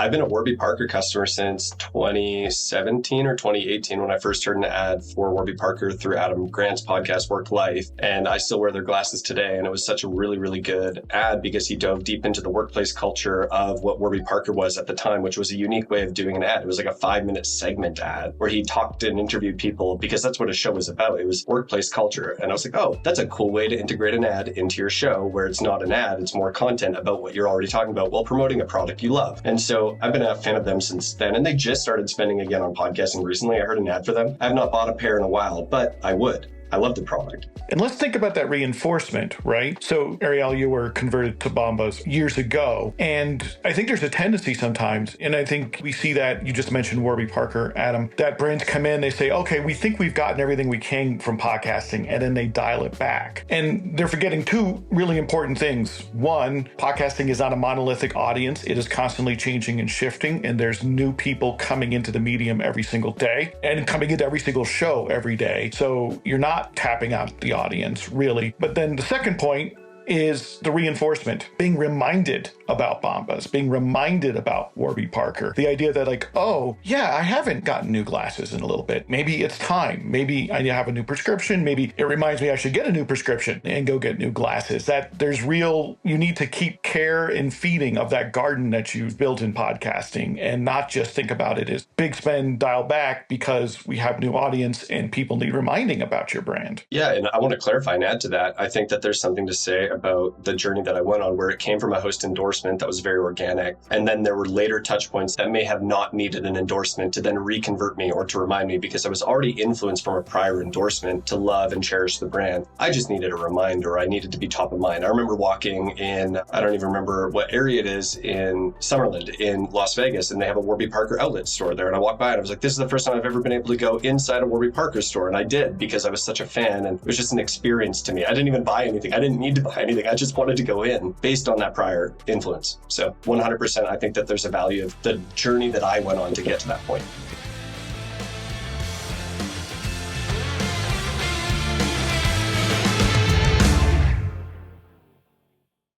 I've been a Warby Parker customer since 2017 or 2018 when I first heard an ad for Warby Parker through Adam Grant's podcast, Work Life. And I still wear their glasses today. And it was such a really, really good ad because he dove deep into the workplace culture of what Warby Parker was at the time, which was a unique way of doing an ad. It was like a 5-minute segment ad where he talked and interviewed people because that's what his show was about. It was workplace culture. And I was like, oh, that's a cool way to integrate an ad into your show where it's not an ad, it's more content about what you're already talking about while promoting a product you love. And so I've been a fan of them since then. And they just started spending again on podcasting recently. I heard an ad for them. I have not bought a pair in a while, but I would. I love the product. And let's think about that reinforcement, right? So, Ariel, you were converted to Bombas years ago. And I think there's a tendency sometimes, and I think we see that, you just mentioned Warby Parker, Adam, that brands come in, they say, okay, we think we've gotten everything we can from podcasting, and then they dial it back. And they're forgetting two really important things. One, podcasting is not a monolithic audience. It is constantly changing and shifting, and there's new people coming into the medium every single day and coming into every single show every day. So you're not tapping out the audience, really. But then the second point is the reinforcement, being reminded about Bombas, being reminded about Warby Parker. The idea that like, oh, yeah, I haven't gotten new glasses in a little bit. Maybe it's time. Maybe I have a new prescription. Maybe it reminds me I should get a new prescription and go get new glasses. That there's you need to keep care and feeding of that garden that you've built in podcasting and not just think about it as big spend, dial back because we have new audience and people need reminding about your brand. Yeah, and I want to clarify and add to that. I think that there's something to say about the journey that I went on where it came from a host endorsement that was very organic. And then there were later touch points that may have not needed an endorsement to then reconvert me or to remind me because I was already influenced from a prior endorsement to love and cherish the brand. I just needed a reminder. I needed to be top of mind. I remember walking in, I don't even remember what area it is in Summerlin in Las Vegas, and they have a Warby Parker outlet store there. And I walked by and I was like, this is the first time I've ever been able to go inside a Warby Parker store. And I did because I was such a fan and it was just an experience to me. I didn't even buy anything. I didn't need to buy anything. I just wanted to go in based on that prior influence. So 100%, I think that there's a value of the journey that I went on to get to that point.